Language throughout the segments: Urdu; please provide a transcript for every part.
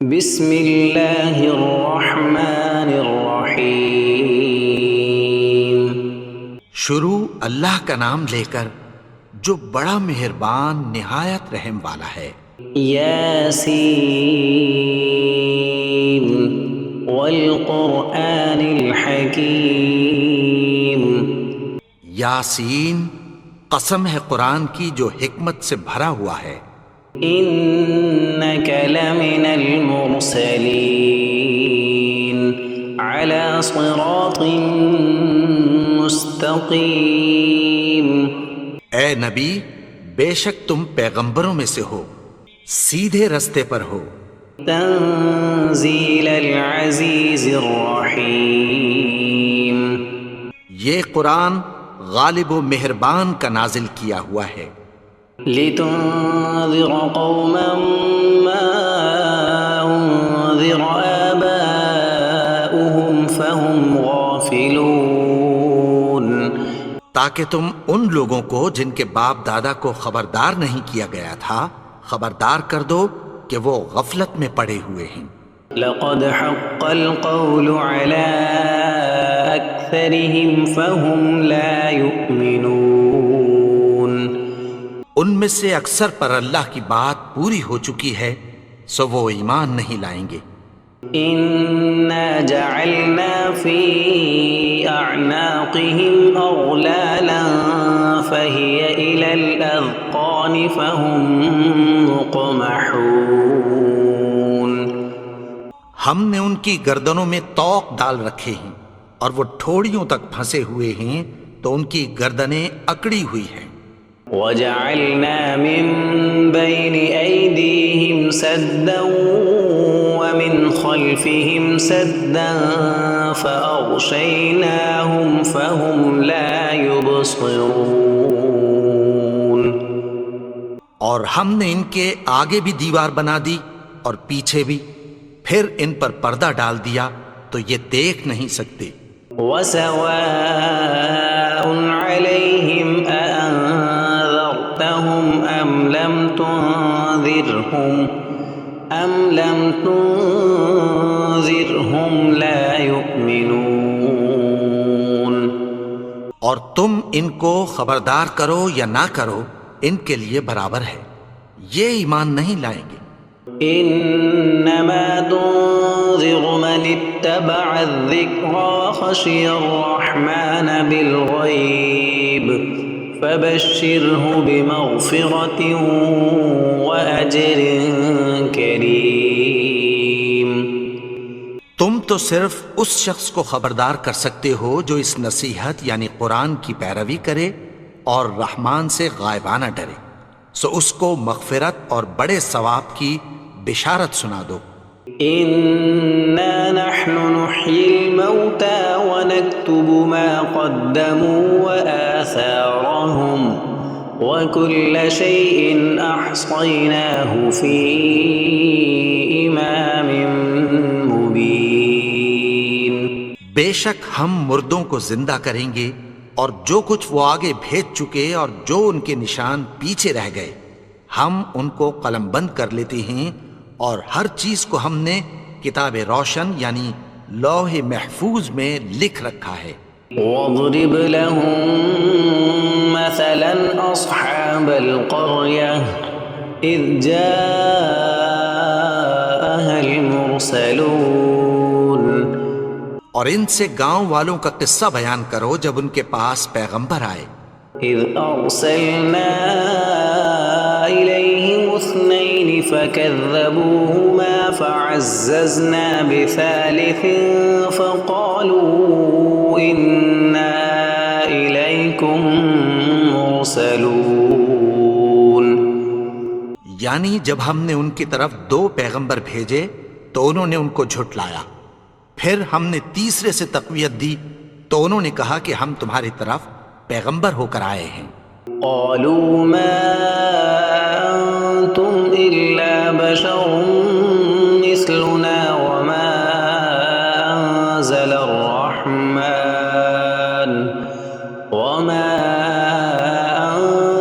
بسم اللہ الرحمن الرحیم۔ شروع اللہ کا نام لے کر جو بڑا مہربان نہایت رحم والا ہے۔ یاسین والقرآن الحکیم۔ یاسین، قسم ہے قرآن کی جو حکمت سے بھرا ہوا ہے۔ انک لمن المرسلین علی صراط مستقیم۔ اے نبی، بے شک تم پیغمبروں میں سے ہو، سیدھے رستے پر ہو۔ تنزیل العزیز الرحیم۔ یہ قرآن غالب و مہربان کا نازل کیا ہوا ہے۔ لتنذر قوما ما انذر آباؤهم فهم غافلون۔ تاکہ تم ان لوگوں کو جن کے باپ دادا کو خبردار نہیں کیا گیا تھا خبردار کر دو کہ وہ غفلت میں پڑے ہوئے ہیں۔ لقد حق القول على أكثرهم فهم لا يؤمنون۔ ان میں سے اکثر پر اللہ کی بات پوری ہو چکی ہے سو وہ ایمان نہیں لائیں گے۔ إنا جعلنا في أعناقهم أغلالا فهي إلى الأذقان فهم مقمحون۔ ہم نے ان کی گردنوں میں طوق ڈال رکھے ہیں اور وہ ٹھوڑیوں تک پھنسے ہوئے ہیں تو ان کی گردنیں اکڑی ہوئی ہیں۔ وجعلنا من بين أيديهم سدا ومن خلفهم سدا فأغشيناهم فهم لا يبصرون۔ اور ہم نے ان کے آگے بھی دیوار بنا دی اور پیچھے بھی، پھر ان پر پردہ ڈال دیا تو یہ دیکھ نہیں سکتے۔ وسواء عليهم أأنذرتهم أم لم تنذرهم لا يؤمنون۔ اور تم ان کو خبردار کرو یا نہ کرو ان کے لیے برابر ہے، یہ ایمان نہیں لائیں گے۔ انما تنذر من اتبع الذکر وخشی الرحمن بالغیب فبشرہ بمغفرۃ واجر کریم۔ تم تو صرف اس شخص کو خبردار کر سکتے ہو جو اس نصیحت یعنی قرآن کی پیروی کرے اور رحمان سے غائبانہ ڈرے، سو اس کو مغفرت اور بڑے ثواب کی بشارت سنا دو۔ انا نحن نحيي الموتى ونكتب ما قدموا وآثارهم وكل شيء احصيناه في امام مبين۔ بے شک ہم مردوں کو زندہ کریں گے اور جو کچھ وہ آگے بھیج چکے اور جو ان کے نشان پیچھے رہ گئے ہم ان کو قلم بند کر لیتے ہیں، اور ہر چیز کو ہم نے کتاب روشن یعنی لوح محفوظ میں لکھ رکھا ہے۔ واضرب لهم مثلا اصحاب القرية اذ جاءها المرسلون۔ اور ان سے گاؤں والوں کا قصہ بیان کرو جب ان کے پاس پیغمبر آئے۔ اذ ارسلنا الیہم اثنین فکذبوہما فعززنا بثالث فقالوا انا الیکم مرسلون۔ یعنی جب ہم نے ان کی طرف 2 پیغمبر بھیجے تو انہوں نے ان کو جھٹلایا، پھر ہم نے تیسرے سے تقویت دی تو انہوں نے کہا کہ ہم تمہاری طرف پیغمبر ہو کر آئے ہیں۔ قالوا ما انتم الا بشر مثلنا وما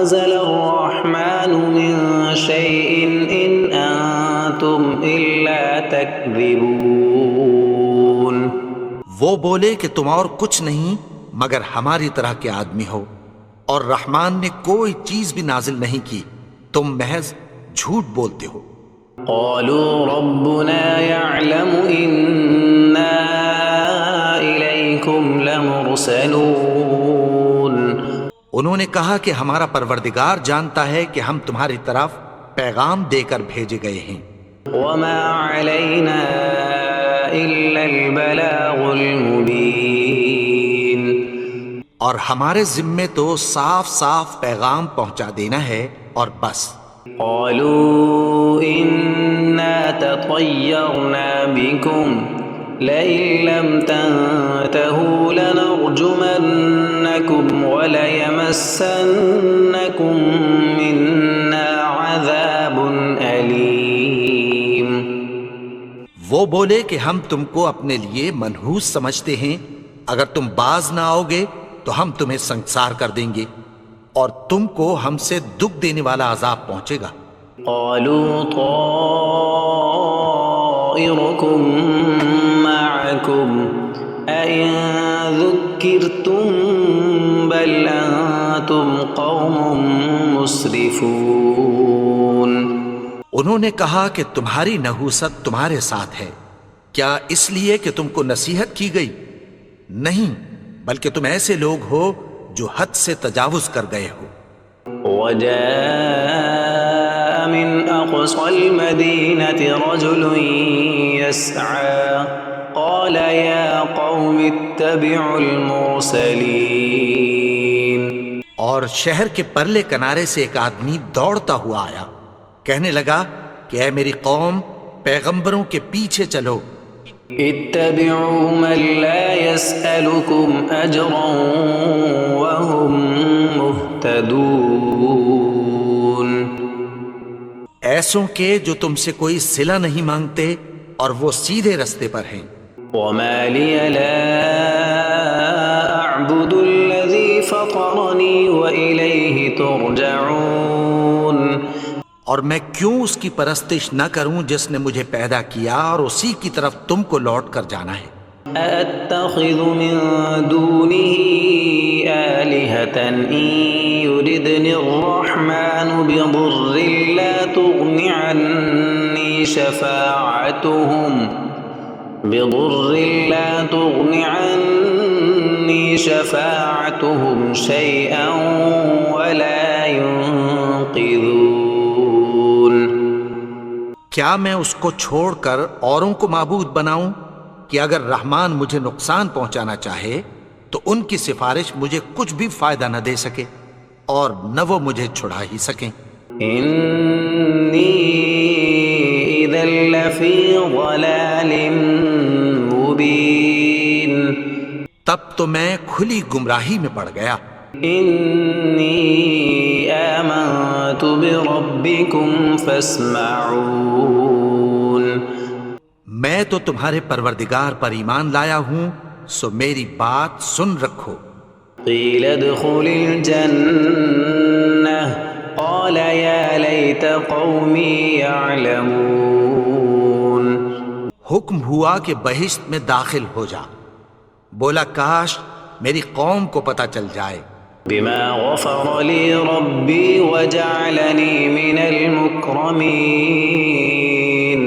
انزل الرحمن من شيء ان انتم الا تكذبون وہ بولے کہ تم اور کچھ نہیں مگر ہماری طرح کے آدمی ہو، اور رحمان نے کوئی چیز بھی نازل نہیں کی، تم محض جھوٹ بولتے ہو۔ قالوا ربنا يعلم إنا إليكم لمرسلون انہوں نے کہا کہ ہمارا پروردگار جانتا ہے کہ ہم تمہاری طرف پیغام دے کر بھیجے گئے ہیں، وما علينا إلا البلاغ المبين اور ہمارے ذمے تو صاف صاف پیغام پہنچا دینا ہے اور بس۔ قالوا إنا تطيرنا بكم لئن لم تنتهوا لنرجمنكم وليمسنكم منا عذاب أليم وہ بولے کہ ہم تم کو اپنے لیے منحوس سمجھتے ہیں، اگر تم باز نہ آؤ گے تو ہم تمہیں سنگسار کر دیں گے اور تم کو ہم سے دکھ دینے والا عذاب پہنچے گا۔ قالوا طائركم معكم أئن ذكرتم بل أنتم قوم مسرفون انہوں نے کہا کہ تمہاری نحوست تمہارے ساتھ ہے، کیا اس لیے کہ تم کو نصیحت کی گئی؟ نہیں، بلکہ تم ایسے لوگ ہو جو حد سے تجاوز کر گئے ہو۔ وجاء من أقصى المدينة رجل يسعى قال يا قوم اتبعوا المرسلين اور شہر کے پرلے کنارے سے ایک آدمی دوڑتا ہوا آیا، کہنے لگا کہ اے میری قوم، پیغمبروں کے پیچھے چلو۔ اتبعوا من لا يسألكم أجرا وهم مهتدون ایسوں کے جو تم سے کوئی صلہ نہیں مانگتے اور وہ سیدھے رستے پر ہیں۔ وما لي لا أعبد الذي فطرني وإليه ترجعون اور میں کیوں اس کی پرستش نہ کروں جس نے مجھے پیدا کیا اور اسی کی طرف تم کو لوٹ کر جانا ہے۔ أأتخذ من دونه آلهة إن يردني الرحمن بضر لا تغن عني شفاعتهم شيئا ولا ينقذون کیا میں اس کو چھوڑ کر اوروں کو معبود بناؤں کہ اگر رحمان مجھے نقصان پہنچانا چاہے تو ان کی سفارش مجھے کچھ بھی فائدہ نہ دے سکے اور نہ وہ مجھے چھڑا ہی سکیں۔ إني إذا لفي ضلال مبين تب تو میں کھلی گمراہی میں پڑ گیا۔ إني آمنت بربكم فاسمعون میں تو تمہارے پروردگار پر ایمان لایا ہوں، سو میری بات سن رکھو۔ قيل ادخل الجنة قال يا ليت قومي يعلمون حکم ہوا کہ بہشت میں داخل ہو جا، بولا کاش میری قوم کو پتہ چل جائے۔ بما غفر لي ربي وجعلني من المكرمين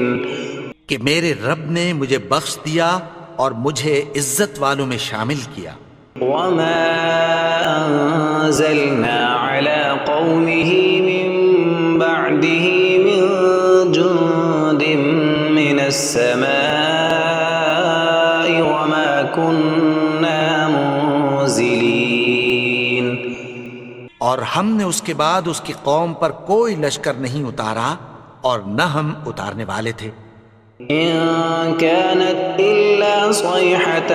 کہ میرے رب نے مجھے بخش دیا اور مجھے عزت والوں میں شامل کیا۔ وما أنزلنا على قومه من بعده من جند من السماء وما كنا منزلين اور ہم نے اس کے بعد اس کی قوم پر کوئی لشکر نہیں اتارا اور نہ ہم اتارنے والے تھے۔ إن كانت إلا صيحة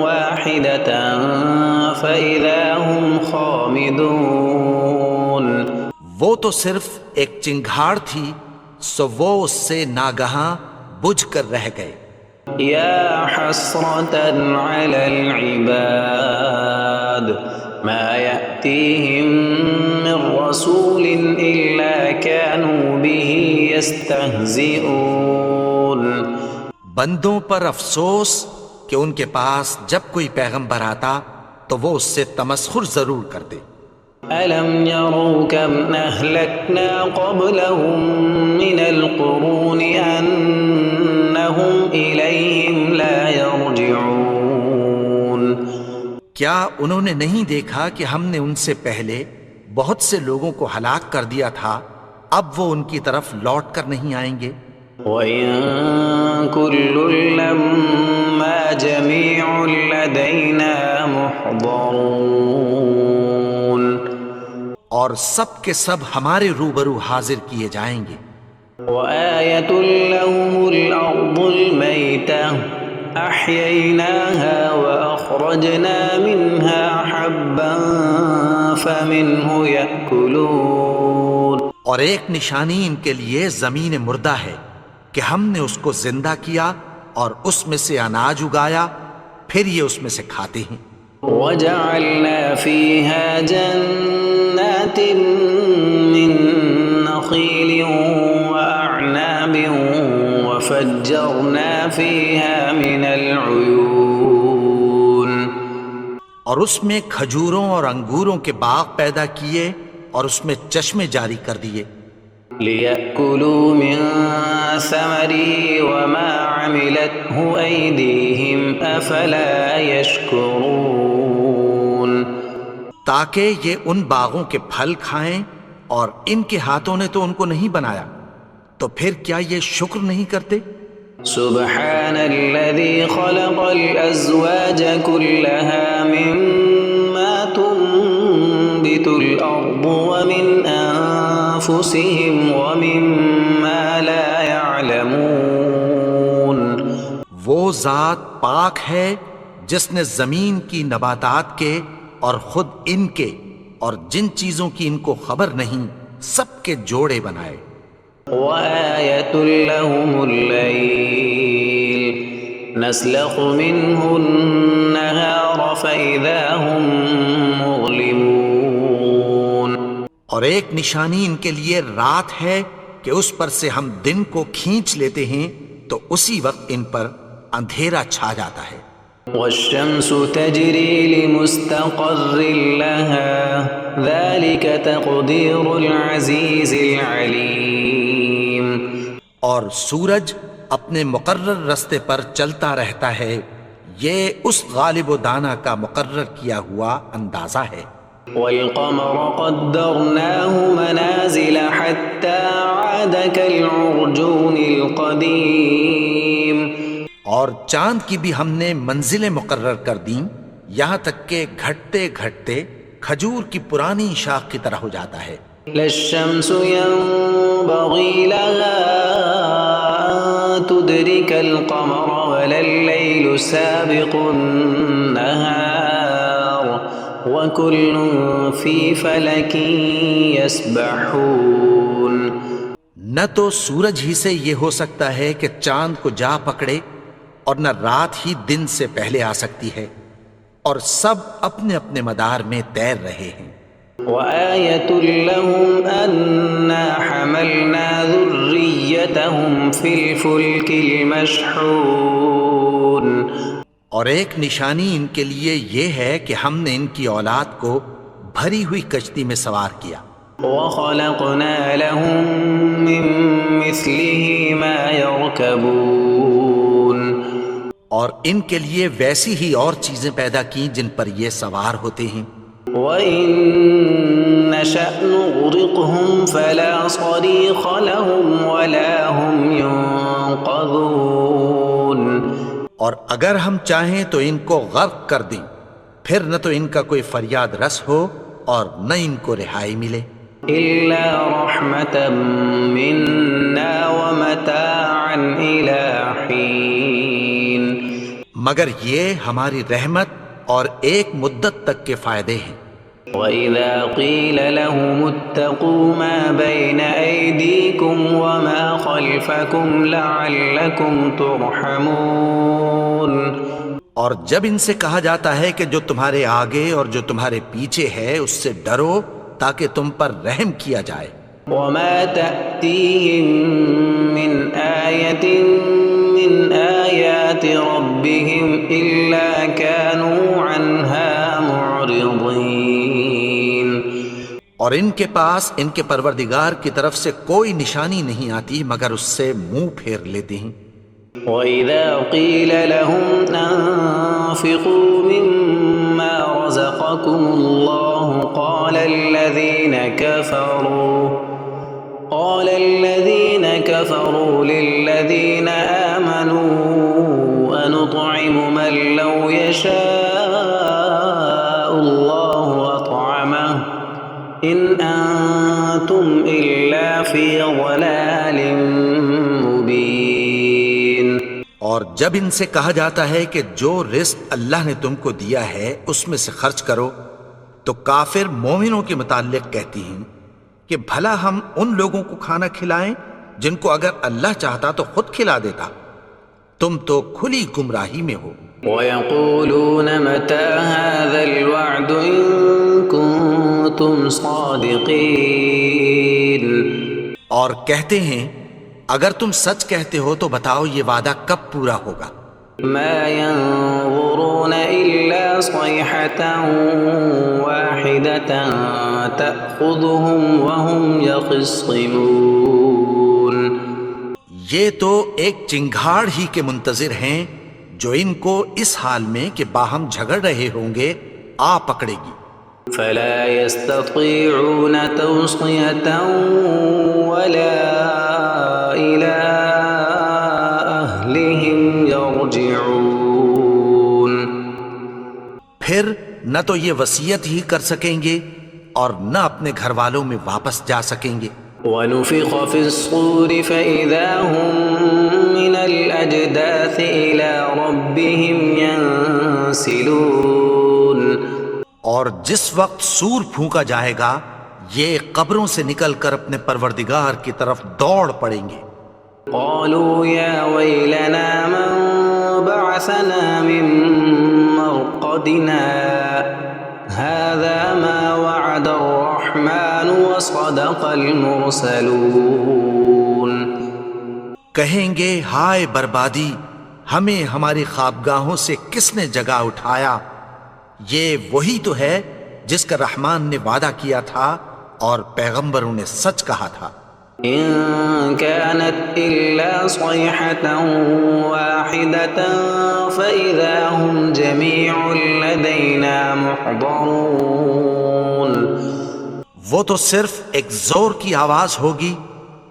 واحدة فإذا هم خامدون وہ تو صرف ایک چنگھاڑ تھی، سو وہ اس سے ناگہاں بجھ کر رہ گئے۔ يا حسرة على العباد ما يأتيهم من رسول إلا كانوا به يستهزئون بندوں پر افسوس کہ ان کے پاس جب کوئی پیغمبر آتا تو وہ اس سے تمسخر ضرور کرتے۔ ألم يروا كم أهلكنا قبلهم من القرون أنهم إليهم لا يرجعون کیا انہوں نے نہیں دیکھا کہ ہم نے ان سے پہلے بہت سے لوگوں کو ہلاک کر دیا تھا، اب وہ ان کی طرف لوٹ کر نہیں آئیں گے؟ وَإِن كُلٌّ لَّمَّا جَمِيعٌ لَّدَيْنَا مُحْضَرُونَ اور سب کے سب ہمارے روبرو حاضر کیے جائیں گے۔ وَآيَةٌ لَّهُمُ الْأَرْضُ الْمَيْتَةُ أَحْيَيْنَاهَا وَأَخْرَجْنَا مِنْهَا حَبًّا فَمِنْهُ يَأْكُلُونَ اور ایک نشانی ان کے لیے زمین مردہ ہے کہ ہم نے اس کو زندہ کیا اور اس میں سے اناج اگایا، پھر یہ اس میں سے کھاتے ہیں۔ وَجَعَلْنَا فِيهَا جَنَّاتٍ مِّن نَّخِيلٍ وَأَعْنَابٍ وَفَجَّرْنَا فِيهَا مِنَ الْعُيُونِ اور اس میں کھجوروں اور انگوروں کے باغ پیدا کیے اور اس میں چشمے جاری کر دیے، لِيَأْكُلُوا مِن ثَمَرِهِ وَمَا عَمِلَتْهُ أَيْدِيهِمْ أَفَلَا يَشْكُرُونَ تاکہ یہ ان باغوں کے پھل کھائیں، اور ان کے ہاتھوں نے تو ان کو نہیں بنایا، تو پھر کیا یہ شکر نہیں کرتے؟ سبحان الذي خلق الأزواج كلها مما تنبت الأرض ومن أنفسهم ومما لا يعلمون وہ ذات پاک ہے جس نے زمین کی نباتات کے اور خود ان کے اور جن چیزوں کی ان کو خبر نہیں سب کے جوڑے بنائے۔ وآية لهم الليل نسلخ منه النهار فإذا هم مظلمون اور ایک نشانی ان کے لیے رات ہے کہ اس پر سے ہم دن کو کھینچ لیتے ہیں تو اسی وقت ان پر اندھیرا چھا جاتا ہے۔ والشمس تجري لمستقر لها ذلك تقدير العزيز العليم اور سورج اپنے مقرر رستے پر چلتا رہتا ہے، یہ اس غالب و دانا کا مقرر کیا ہوا اندازہ ہے۔ والقمر قدرناه منازل حتى عاد كالعرجون القديم اور چاند کی بھی ہم نے منزلیں مقرر کر دیں، یہاں تک کہ گھٹتے گھٹتے کھجور کی پرانی شاخ کی طرح ہو جاتا ہے۔ لا الشمس ينبغي لها أن تدرك القمر ولا الليل سابق النهار وكل في فلك يسبحون نہ تو سورج ہی سے یہ ہو سکتا ہے کہ چاند کو جا پکڑے، اور نہ رات ہی دن سے پہلے آ سکتی ہے، اور سب اپنے اپنے مدار میں تیر رہے ہیں۔ وآية لهم أنا حملنا ذريتهم في الفلك المشحون اور ایک نشانی ان کے لیے یہ ہے کہ ہم نے ان کی اولاد کو بھری ہوئی کشتی میں سوار کیا۔ وخلقنا لهم من مثله ما يركبون اور ان کے لیے ویسی ہی اور چیزیں پیدا کی جن پر یہ سوار ہوتے ہیں۔ وَإِن نَّشَأْ نُغْرِقْهُمْ فَلَا صَرِيخَ لَهُمْ وَلَا هُمْ يُنقَذُونَ اور اگر ہم چاہیں تو ان کو غرق کر دیں، پھر نہ تو ان کا کوئی فریاد رس ہو اور نہ ان کو رہائی ملے۔ إِلَّا رَحْمَةً مِّنَّا وَمَتَاعًا إِلَىٰ حِينٍ مگر یہ ہماری رحمت اور ایک مدت تک کے فائدے ہیں۔ وَإِذَا قِيلَ لَهُمُ اتَّقُوا مَا بَيْنَ أَيْدِيكُمْ وَمَا خَلْفَكُمْ لَعَلَّكُمْ تُرْحَمُونَ اور جب ان سے کہا جاتا ہے کہ جو تمہارے آگے اور جو تمہارے پیچھے ہے اس سے ڈرو تاکہ تم پر رحم کیا جائے۔ وما تأتيهم من آية من آيات ربهم إلا كانوا عنها معرضين۔ اور ان کے پاس ان کے پروردگار کی طرف سے کوئی نشانی نہیں آتی مگر اس سے منہ پھیر لیتے ہیں۔ وَإِذَا قِيلَ لَهُمْ أَنفِقُوا مِمَّا رَزَقَكُمُ اللَّهُ قَالَ الَّذِينَ كَفَرُوا لِلَّذِينَ آمَنُوا أَنُطْعِمُ مَن لَّوْ يَشَاءُ اللَّهُ أَطْعَمَهُ إِنْ أَنتُمْ إِلَّا فِي ضَلَالٍ مُّبِينٍ۔ اور جب ان سے کہا جاتا ہے کہ جو رزق اللہ نے تم کو دیا ہے اس میں سے خرچ کرو، تو کافر مومنوں کے متعلق کہتی ہیں کہ بھلا ہم ان لوگوں کو کھانا کھلائیں جن کو اگر اللہ چاہتا تو خود کھلا دیتا، تم تو کھلی گمراہی میں ہو۔ وَيَقُولُونَ مَتَى هَذَا الْوَعْدُ إِن كُنتُمْ صَادِقِينَ۔ اور کہتے ہیں اگر تم سچ کہتے ہو تو بتاؤ یہ وعدہ کب پورا ہوگا۔ مَا يَنظُرُونَ إِلَّا صَيْحَةً وَاحِدَةً تَأْخُذُهُمْ وَهُمْ يَخِصِّمُونَ۔ یہ تو ایک چنگھاڑ ہی کے منتظر ہیں جو ان کو اس حال میں کہ باہم جھگڑ رہے ہوں گے آ پکڑے گی۔ فَلَا يَسْتَطِيعُونَ تَوْصِيَةً وَلَا إِلَىٰ أَهْلِهِمْ يَرْجِعُونَ۔ پھر نہ تو یہ وصیت ہی کر سکیں گے اور نہ اپنے گھر والوں میں واپس جا سکیں گے۔ وَنُفِخَ فِي الصُّورِ فَإِذَا هُم مِّنَ الْأَجْدَاثِ إِلَىٰ رَبِّهِمْ يَنسِلُونَ۔ اور جس وقت سور پھونکا جائے گا یہ قبروں سے نکل کر اپنے پروردگار کی طرف دوڑ پڑیں گے۔ قالوا يا ويلنا من بعثنا من مرقدنا هذا ما وعد الرحمن وصدق المرسلون۔ کہیں گے ہائے بربادی، ہمیں ہماری خوابگاہوں سے کس نے جگا اٹھایا؟ یہ وہی تو ہے جس کا رحمان نے وعدہ کیا تھا اور پیغمبروں نے سچ کہا تھا۔ إن كانت إلا صيحة واحدة فإذا هم جميع لدينا محضرون۔ وہ تو صرف ایک زور کی آواز ہوگی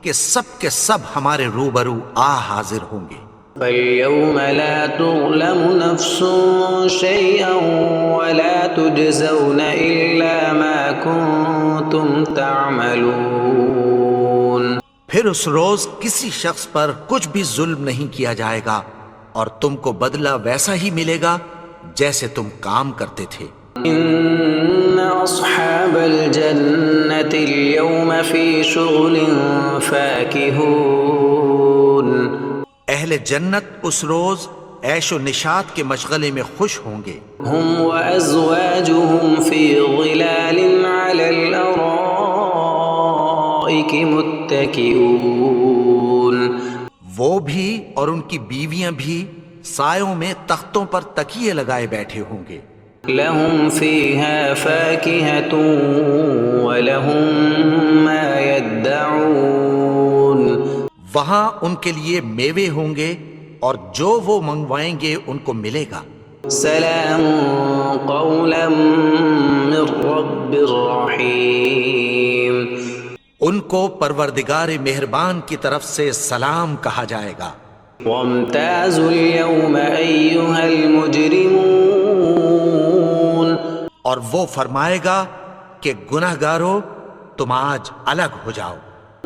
کہ سب کے سب ہمارے روبرو حاضر ہوں گے۔ فَالْيَوْمَ لَا تُظْلَمُ نَفْسٌ شَيْئًا وَلَا تُجْزَوْنَ إِلَّا مَا كُنتُمْ تَعْمَلُونَ۔ پھر اس روز کسی شخص پر کچھ بھی ظلم نہیں کیا جائے گا اور تم کو بدلہ ویسا ہی ملے گا جیسے تم کام کرتے تھے۔ إِنَّ أَصْحَابَ الْجَنَّةِ الْيَوْمَ فِي شُغُلٍ فَاكِهُونَ۔ اہل جنت اس روز عیش و نشاط کے مشغلے میں خوش ہوں گے۔ هُمْ وَأَزْوَاجُهُمْ فِي ظِلَالٍ عَلَى الْأَرَائِكِ مُتَّكِئُونَ۔ وہ بھی اور ان کی بیویاں بھی سایوں میں تختوں پر تکیے لگائے بیٹھے ہوں گے۔ لَهُمْ فِيهَا فَاكِهَةٌ وَلَهُمْ مَا يَدَّعُونَ۔ وہاں ان کے لیے میوے ہوں گے اور جو وہ منگوائیں گے ان کو ملے گا۔ سلام قولا من رب رحیم۔ ان کو پروردگار مہربان کی طرف سے سلام کہا جائے گا۔ وامتازوا اليوم ایھا المجرمون۔ اور وہ فرمائے گا کہ گنہگارو تم آج الگ ہو جاؤ۔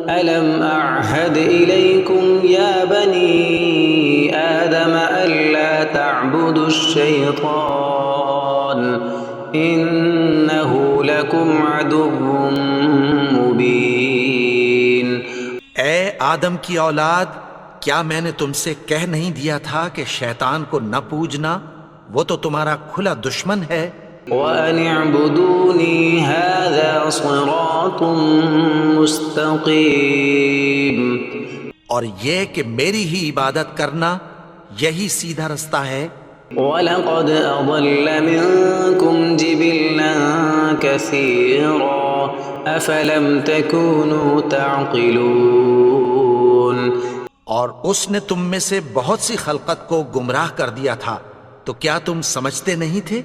ألم أعهد إليكم يا بني آدم ألا تعبدوا الشيطان إنه لكم عدو مبين۔ اے آدم کی اولاد، کیا میں نے تم سے کہہ نہیں دیا تھا کہ شیطان کو نہ پوجنا؟ وہ تو تمہارا کھلا دشمن ہے. وَأَنِ اعْبُدُونِي هَذَا صِرَاطٌ مُسْتَقِيمٌ. اور یہ کہ میری ہی عبادت کرنا یہی سیدھا رستہ ہے. وَلَقَدْ أَضَلَّ مِنكُمْ جِبِلًّا كَثِيرًا أَفَلَمْ تَكُونُوا تَعْقِلُونَ. اور اس نے تم میں سے بہت سی خلقت کو گمراہ کر دیا تھا، تو کیا تم سمجھتے نہیں تھے؟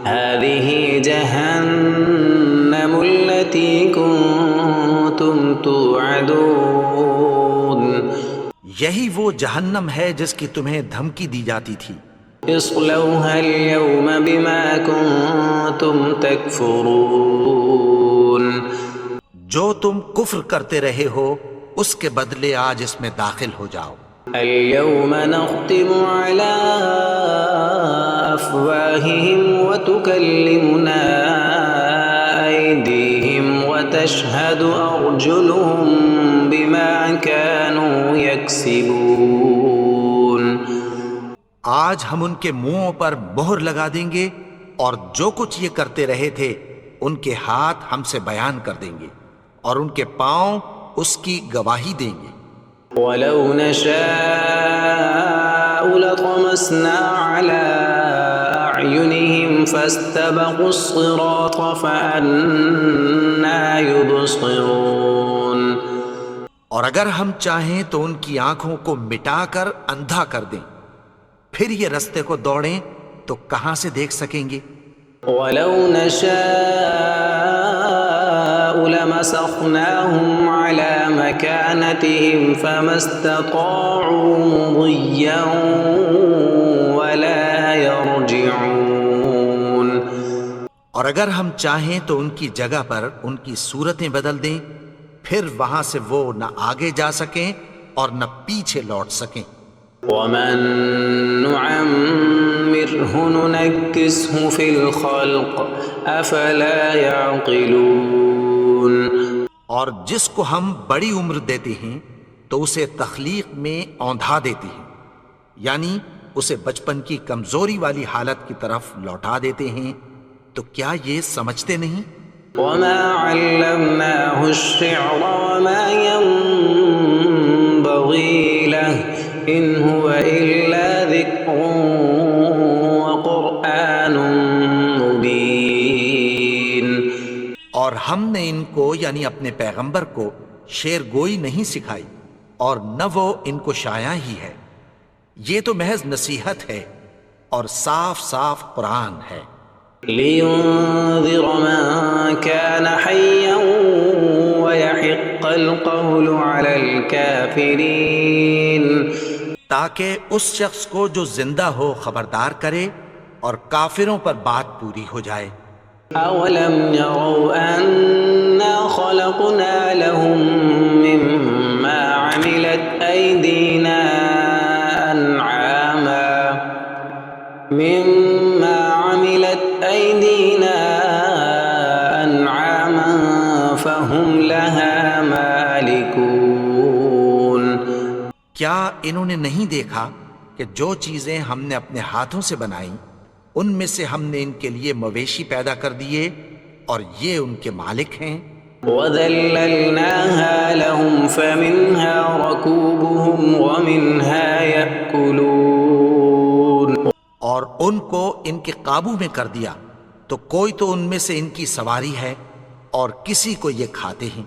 هَذِهِ جَهَنَّمُ الَّتِي كُنتُمْ تُوعَدُونَ. یہی وہ جہنم ہے جس کی تمہیں دھمکی دی جاتی تھی. اصلوها اليوم بما كنتم تكفرون. جو تم کفر کرتے رہے ہو اس کے بدلے آج اس میں داخل ہو جاؤ. اليوم نختم على أفواههم وتكلمنا أيديهم وتشهد أرجلهم بما كانوا يكسبون. آج ہم ان کے منہوں پر مہر لگا دیں گے اور جو کچھ یہ کرتے رہے تھے ان کے ہاتھ ہم سے بیان کر دیں گے اور ان کے پاؤں اس کی گواہی دیں گے. وَلَوْ نَشَاءُ لَطَمَسْنَا عَلَىٰ أَعْيُنِهِمْ فَاسْتَبَقُوا الصِّرَاطَ فَأَنَّىٰ يُبْصِرُونَ. اور اگر ہم چاہیں تو ان کی آنکھوں کو مٹا کر اندھا کر دیں، پھر یہ رستے کو دوڑیں تو کہاں سے دیکھ سکیں گے؟ وَلَوْ نَشَاءُ لَمَسَخْنَاهُمْ عَلَىٰ مَكَانَتِهِمْ فَمَا اسْتَطَاعُوا مُضِيًّا وَلَا يَرْجِعُونَ. اور اگر ہم چاہیں تو ان کی جگہ پر ان کی صورتیں بدل دیں، پھر وہاں سے وہ نہ آگے جا سکیں اور نہ پیچھے لوٹ سکیں. وَمَن نُعَمِّرْهُ نُنَكِّسْهُ فِي الْخَلْقِ أَفَلَا يَعْقِلُونَ. اور جس کو ہم بڑی عمر دیتے ہیں تو اسے تخلیق میں اوندھا دیتے ہیں، یعنی اسے بچپن کی کمزوری والی حالت کی طرف لوٹا دیتے ہیں. تو کیا یہ سمجھتے نہیں؟ وَمَا عَلَّمْنَاهُ الشِّعْرَ وَمَا يَنبَغِي لَهُ إِنْ هُوَ إِلَّا ذِكْرٌ وَقُرْآنٌ مُبِينٌ. اور ہم نے ان کو یعنی اپنے پیغمبر کو شعر گوئی نہیں سکھائی اور نہ وہ ان کو شایع ہی ہے. یہ تو محض نصیحت ہے اور صاف صاف قرآن ہے. لِيُنذِرَ مَن كَانَ حَيًّا وَيَحِقَّ الْقَوْلُ عَلَى الْكَافِرِينَ. تاکہ اس شخص کو جو زندہ ہو خبردار کرے اور کافروں پر بات پوری ہو جائے. أَوَلَمْ يَرَوْا أَنَّا خَلَقْنَا لَهُم مِّمَّا عَمِلَتْ أَيْدِينَا أَنْعَامًا فَهُمْ لَهَا مَالِكُونَ. کیا انہوں نے نہیں دیکھا کہ جو چیزیں ہم نے اپنے ہاتھوں سے بنائیں ان میں سے ہم نے ان کے لیے مویشی پیدا کر دیے اور یہ ان کے مالک ہیں. وَذَلَّلْنَاهَا لَهُمْ فَمِنْهَا رَكُوبُهُمْ وَمِنْهَا يَأْكُلُونَ. اور ان کو ان کے قابو میں کر دیا تو کوئی تو ان میں سے ان کی سواری ہے اور کسی کو یہ کھاتے ہیں.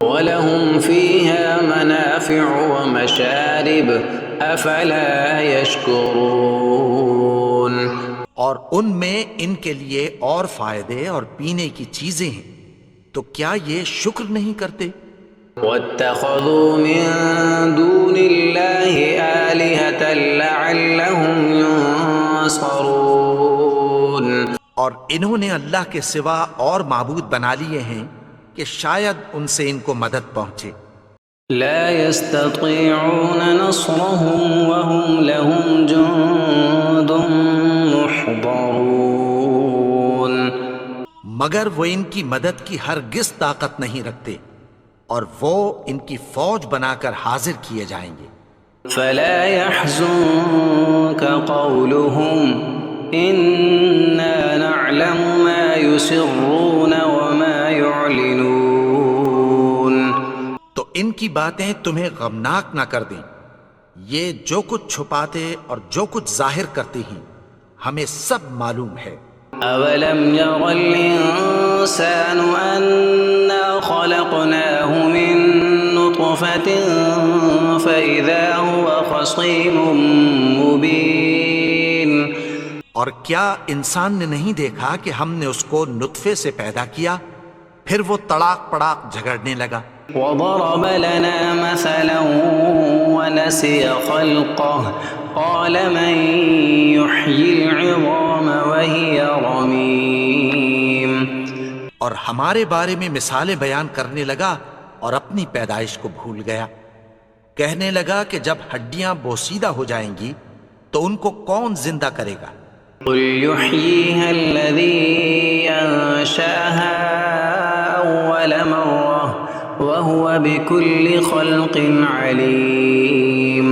وَلَهُمْ فِيهَا مَنَافِعُ وَمَشَارِبُ أَفَلَا يَشْكُرُونَ. اور ان میں ان کے لیے اور فائدے اور پینے کی چیزیں ہیں، تو کیا یہ شکر نہیں کرتے؟ وَاتَّخَذُوا مِن دُونِ اللَّهِ آلِهَةً لَعَلَّهُمْ يُنصَرُونَ. اور انہوں نے اللہ کے سوا اور معبود بنا لیے ہیں کہ شاید ان سے ان کو مدد پہنچے. لا يستطيعون نصرهم وهم لهم جند محضرون. مگر وہ ان کی مدد کی ہرگز طاقت نہیں رکھتے اور وہ ان کی فوج بنا کر حاضر کیے جائیں گے. فلا يحزنك قولهم إنا نعلم ما يسرون وما يعلنون. تو ان کی باتیں تمہیں غمناک نہ کر دیں، یہ جو کچھ چھپاتے اور جو کچھ ظاہر کرتے ہیں ہمیں سب معلوم ہے۔ أولم ير الإنسان أنا خلقناه من نطفة فإذا هو خصيم مبين. اور کیا انسان نے نہیں دیکھا کہ ہم نے اس کو نطفے سے پیدا کیا پھر وہ تڑاک پڑاک جھگڑنے لگا۔ وضرب لنا مثلا ونسي خلقه قال من يحيي العظام وهي رميم. اور ہمارے بارے میں مثالیں بیان کرنے لگا اور اپنی پیدائش کو بھول گیا، کہنے لگا کہ جب ہڈیاں بوسیدہ ہو جائیں گی تو ان کو کون زندہ کرے گا؟ قل يحييها الذي أنشأها أول مرة وهو بكل خلق عليم.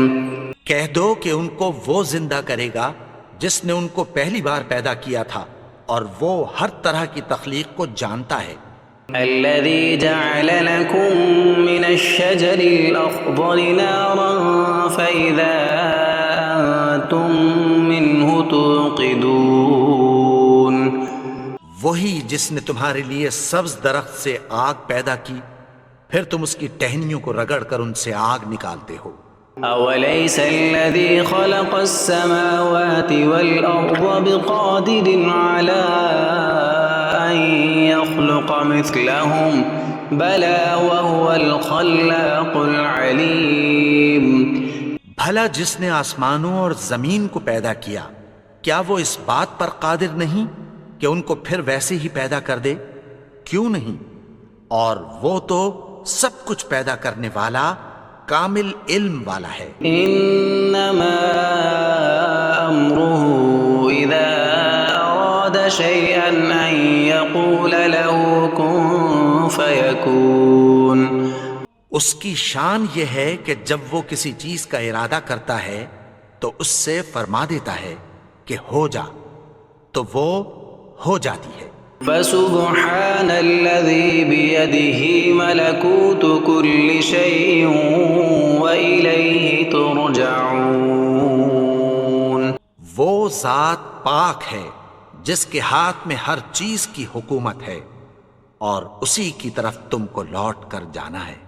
کہہ دو کہ ان کو وہ زندہ کرے گا جس نے ان کو پہلی بار پیدا کیا تھا اور وہ ہر طرح کی تخلیق کو جانتا ہے۔ الذي جعل لكم من الشجر الأخضر نارا فإذا أنتم منه توقدون. وہی جس نے تمہارے لیے سبز درخت سے آگ پیدا کی پھر تم اس کی ٹہنیوں کو رگڑ کر ان سے آگ نکالتے ہو۔ أوليس الذي خلق السماوات والأرض بقادر على أن يخلق مثلهم بلى وهو الخلاق العليم. بھلا جس نے آسمانوں اور زمین کو پیدا کیا کیا وہ اس بات پر قادر نہیں کہ ان کو پھر ویسے ہی پیدا کر دے؟ کیوں نہیں؟ اور وہ تو سب کچھ پیدا کرنے والا کامل علم والا ہے۔ انما امره اذا اراد شيئا ان يقول له كن فيكون. اس کی شان یہ ہے کہ جب وہ کسی چیز کا ارادہ کرتا ہے تو اس سے فرما دیتا ہے کہ ہو جا، تو وہ ہو جاتی ہے۔ فسبحان الذي بيده ملكوت كل شيء وإليه ترجعون. وہ ذات پاک ہے جس کے ہاتھ میں ہر چیز کی حکومت ہے اور اسی کی طرف تم کو لوٹ کر جانا ہے۔